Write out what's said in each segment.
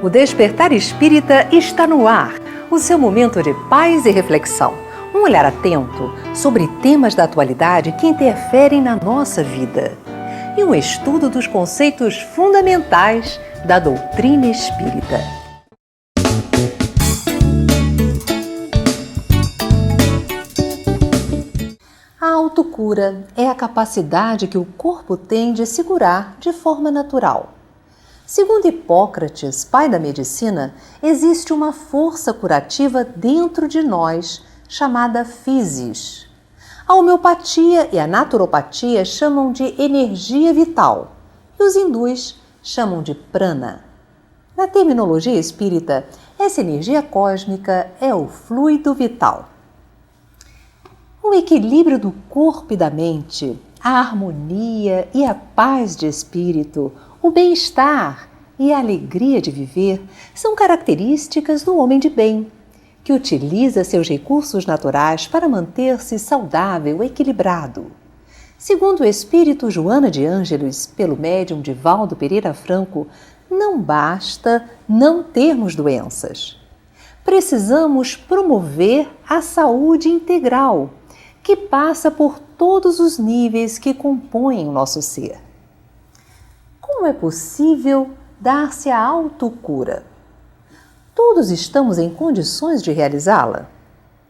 O Despertar Espírita está no ar, o seu momento de paz e reflexão. Um olhar atento sobre temas da atualidade que interferem na nossa vida. E um estudo dos conceitos fundamentais da doutrina espírita. A autocura é a capacidade que o corpo tem de se curar de forma natural. Segundo Hipócrates, pai da medicina, existe uma força curativa dentro de nós, chamada physis. A homeopatia e a naturopatia chamam de energia vital, e os hindus chamam de prana. Na terminologia espírita, essa energia cósmica é o fluido vital. O equilíbrio do corpo e da mente, a harmonia e a paz de espírito, o bem-estar e a alegria de viver são características do homem de bem, que utiliza seus recursos naturais para manter-se saudável e equilibrado. Segundo o espírito Joana de Ângeles, pelo médium Divaldo Pereira Franco, não basta não termos doenças. Precisamos promover a saúde integral, que passa por todos os níveis que compõem o nosso ser. Como é possível dar-se a autocura? Todos estamos em condições de realizá-la?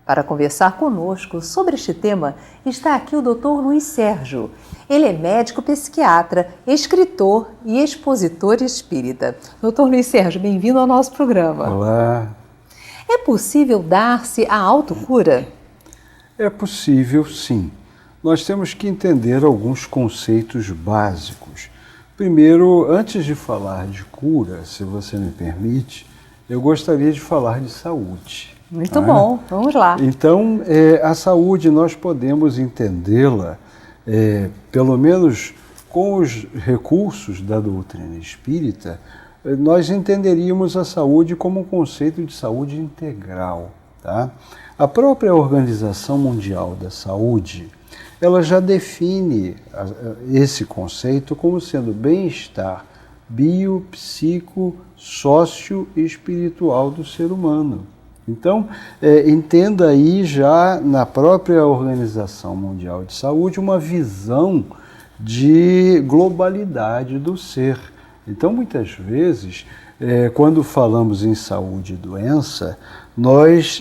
Para conversar conosco sobre este tema está aqui o Dr. Luiz Sérgio. Ele é médico psiquiatra, escritor e expositor espírita. Dr. Luiz Sérgio, bem-vindo ao nosso programa. Olá. É possível dar-se a autocura? É possível, sim. Nós temos que entender alguns conceitos básicos. Primeiro, antes de falar de cura, se você me permite, eu gostaria de falar de saúde. Muito bom, vamos lá. Então, a saúde nós podemos entendê-la, pelo menos com os recursos da doutrina espírita, nós entenderíamos a saúde como um conceito de saúde integral. Tá? A própria Organização Mundial da Saúde, ela já define esse conceito como sendo bem-estar bio, psico, sócio e espiritual do ser humano. Então, entenda aí já na própria Organização Mundial de Saúde uma visão de globalidade do ser. Então, muitas vezes, quando falamos em saúde e doença, nós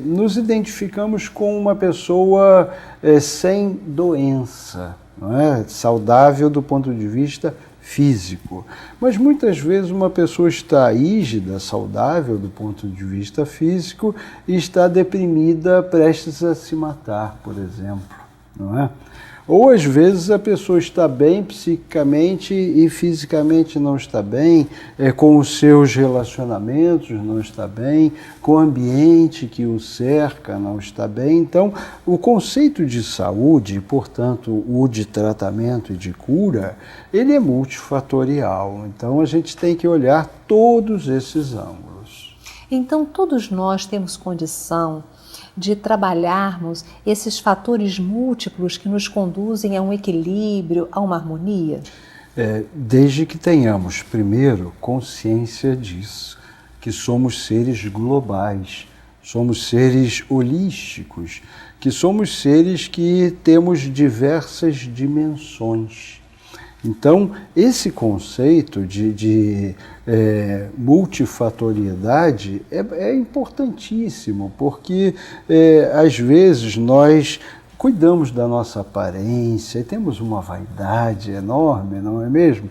nos identificamos com uma pessoa sem doença, não é? Saudável do ponto de vista físico. Mas muitas vezes uma pessoa está rígida, saudável do ponto de vista físico e está deprimida, prestes a se matar, por exemplo, não é? Ou às vezes a pessoa está bem psiquicamente e fisicamente não está bem, com os seus relacionamentos não está bem, com o ambiente que o cerca não está bem. Então, o conceito de saúde, portanto, o de tratamento e de cura, ele é multifatorial. Então, a gente tem que olhar todos esses ângulos. Então, todos nós temos condição de trabalharmos esses fatores múltiplos que nos conduzem a um equilíbrio, a uma harmonia? Desde que tenhamos, primeiro, consciência disso, que somos seres globais, somos seres holísticos, que somos seres que temos diversas dimensões. Então, esse conceito de multifatoriedade é importantíssimo, porque às vezes nós cuidamos da nossa aparência, e temos uma vaidade enorme, não é mesmo?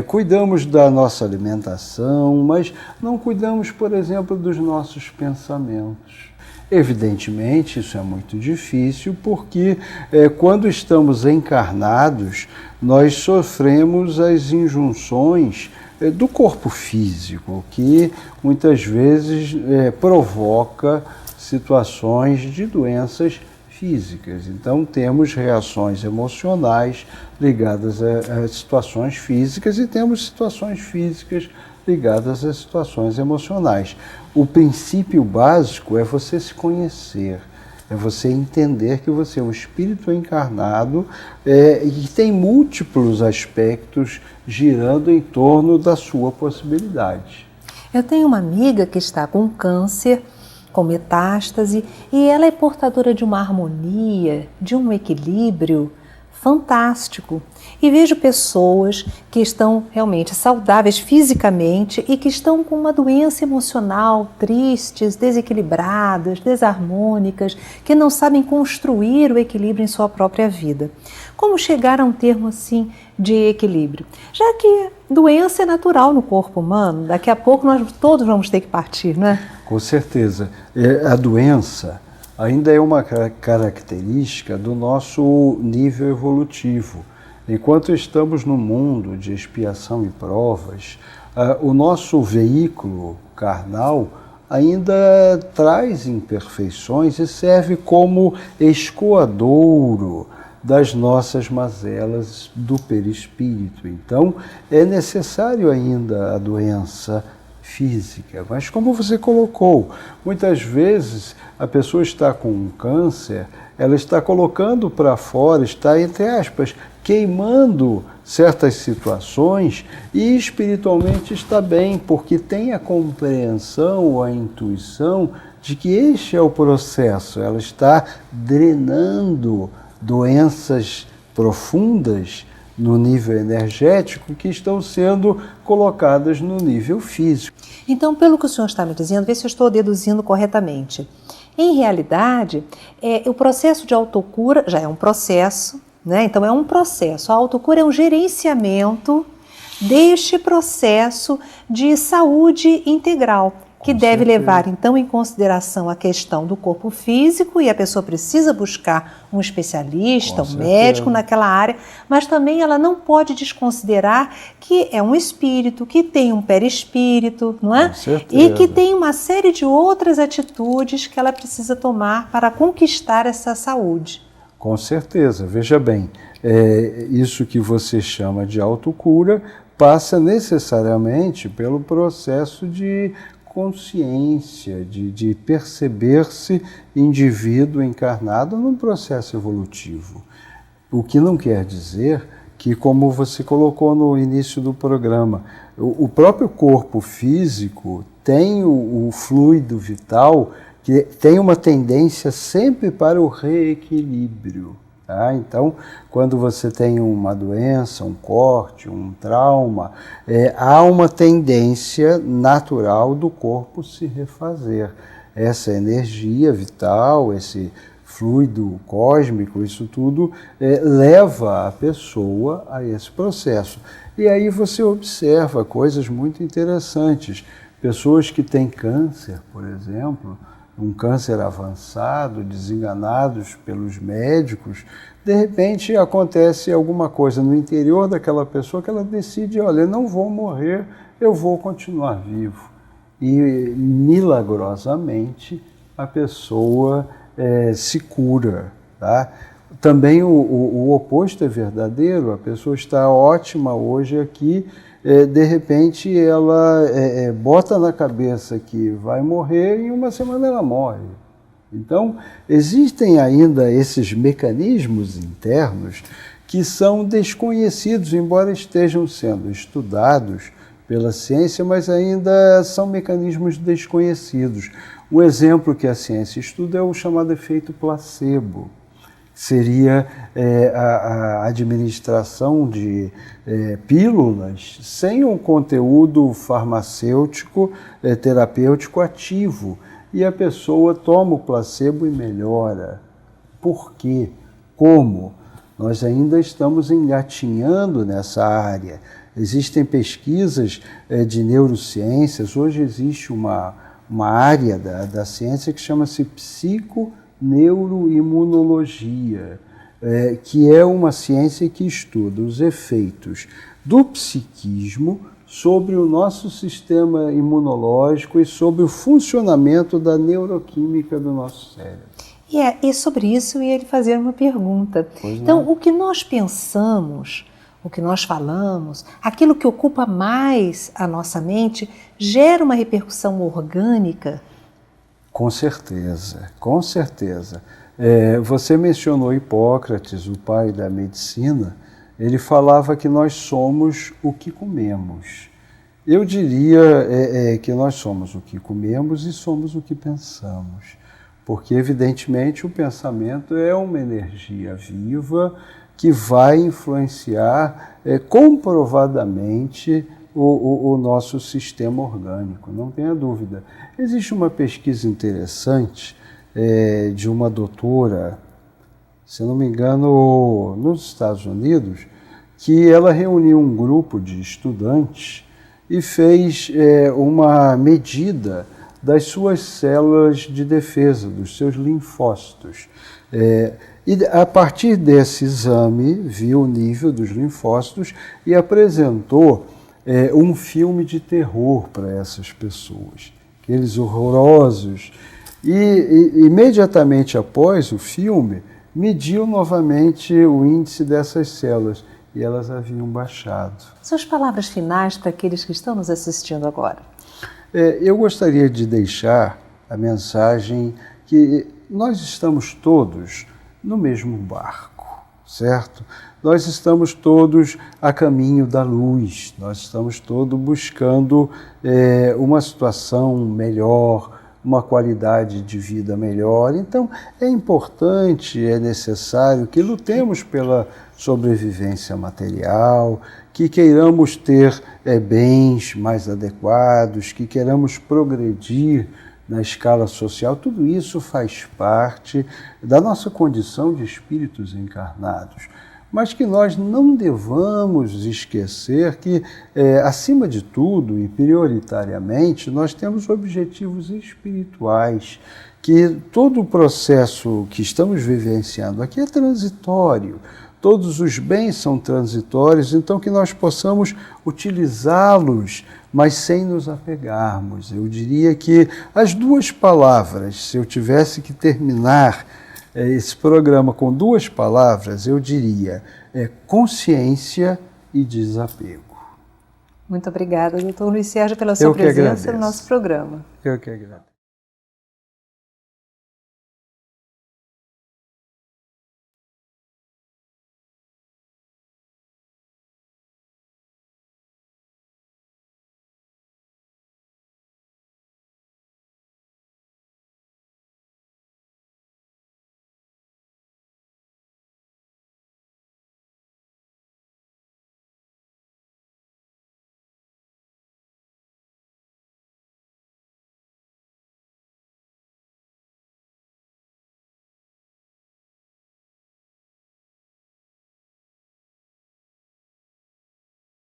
Cuidamos da nossa alimentação, mas não cuidamos, por exemplo, dos nossos pensamentos. Evidentemente, isso é muito difícil, porque quando estamos encarnados, nós sofremos as injunções do corpo físico, que muitas vezes provoca situações de doenças físicas. Então, temos reações emocionais ligadas a situações físicas e temos situações físicas ligadas a situações emocionais. O princípio básico é você se conhecer, é você entender que você é um espírito encarnado e que tem múltiplos aspectos girando em torno da sua possibilidade. Eu tenho uma amiga que está com câncer, com metástase, e ela é portadora de uma harmonia, de um equilíbrio fantástico. E vejo pessoas que estão realmente saudáveis fisicamente e que estão com uma doença emocional, tristes, desequilibradas, desarmônicas, que não sabem construir o equilíbrio em sua própria vida. Como chegar a um termo assim de equilíbrio? Já que doença é natural no corpo humano, daqui a pouco nós todos vamos ter que partir, não é? Com certeza. A doença ainda é uma característica do nosso nível evolutivo. Enquanto estamos no mundo de expiação e provas, o nosso veículo carnal ainda traz imperfeições e serve como escoadouro das nossas mazelas do perispírito. Então, é necessário ainda a doença física, mas como você colocou, muitas vezes a pessoa está com um câncer, ela está colocando para fora, está, entre aspas, queimando certas situações e espiritualmente está bem, porque tem a compreensão, a intuição de que este é o processo, ela está drenando doenças profundas no nível energético que estão sendo colocadas no nível físico. Então, pelo que o senhor está me dizendo, vê se eu estou deduzindo corretamente. Em realidade, o processo de autocura já é um processo, né? Então é um processo. A autocura é um gerenciamento deste processo de saúde integral, que deve levar, então, em consideração a questão do corpo físico, e a pessoa precisa buscar um especialista, um médico naquela área, mas também ela não pode desconsiderar que é um espírito, que tem um perispírito, não é? E que tem uma série de outras atitudes que ela precisa tomar para conquistar essa saúde. Com certeza. Veja bem, isso que você chama de autocura passa necessariamente pelo processo de consciência, de perceber-se indivíduo encarnado num processo evolutivo. O que não quer dizer que, como você colocou no início do programa, o próprio corpo físico tem o fluido vital que tem uma tendência sempre para o reequilíbrio. Tá? Então, quando você tem uma doença, um corte, um trauma, há uma tendência natural do corpo se refazer. Essa energia vital, esse fluido cósmico, isso tudo leva a pessoa a esse processo. E aí você observa coisas muito interessantes. Pessoas que têm câncer, por exemplo, um câncer avançado, desenganados pelos médicos, de repente acontece alguma coisa no interior daquela pessoa que ela decide, olha, eu não vou morrer, eu vou continuar vivo. E milagrosamente a pessoa se cura. Tá? Também o oposto é verdadeiro, a pessoa está ótima hoje aqui, de repente ela bota na cabeça que vai morrer e em uma semana ela morre. Então, existem ainda esses mecanismos internos que são desconhecidos, embora estejam sendo estudados pela ciência, mas ainda são mecanismos desconhecidos. Um exemplo que a ciência estuda é o chamado efeito placebo. Seria a administração de pílulas sem um conteúdo farmacêutico, terapêutico ativo. E a pessoa toma o placebo e melhora. Por quê? Como? Nós ainda estamos engatinhando nessa área. Existem pesquisas de neurociências. Hoje existe uma área da ciência que chama-se psiconeuroimunologia, que é uma ciência que estuda os efeitos do psiquismo sobre o nosso sistema imunológico e sobre o funcionamento da neuroquímica do nosso cérebro. E sobre isso eu ia lhe fazer uma pergunta. Então, o que nós pensamos, o que nós falamos, aquilo que ocupa mais a nossa mente, gera uma repercussão orgânica? Com certeza, com certeza. Você mencionou Hipócrates, o pai da medicina. Ele falava que nós somos o que comemos. Eu diria que nós somos o que comemos e somos o que pensamos. Porque, evidentemente, o pensamento é uma energia viva que vai influenciar comprovadamente o nosso sistema orgânico, não tenha dúvida. Existe uma pesquisa interessante de uma doutora, se não me engano, nos Estados Unidos, que ela reuniu um grupo de estudantes e fez uma medida das suas células de defesa, dos seus linfócitos. E a partir desse exame, viu o nível dos linfócitos e apresentou um filme de terror para essas pessoas, aqueles horrorosos. E imediatamente após o filme, mediu novamente o índice dessas células e elas haviam baixado. Suas palavras finais para aqueles que estão nos assistindo agora. Eu gostaria de deixar a mensagem que nós estamos todos no mesmo barco, certo? Nós estamos todos a caminho da luz, nós estamos todos buscando uma situação melhor, uma qualidade de vida melhor. Então, é importante, é necessário que lutemos pela sobrevivência material, que queiramos ter bens mais adequados, que queiramos progredir na escala social. Tudo isso faz parte da nossa condição de espíritos encarnados. Mas que nós não devamos esquecer que, acima de tudo e prioritariamente, nós temos objetivos espirituais, que todo o processo que estamos vivenciando aqui é transitório, todos os bens são transitórios, então que nós possamos utilizá-los, mas sem nos apegarmos. Eu diria que as duas palavras, se eu tivesse que terminar esse programa com duas palavras, eu diria consciência e desapego. Muito obrigada, doutor Luiz Sérgio, pela sua presença no nosso programa. Eu que agradeço.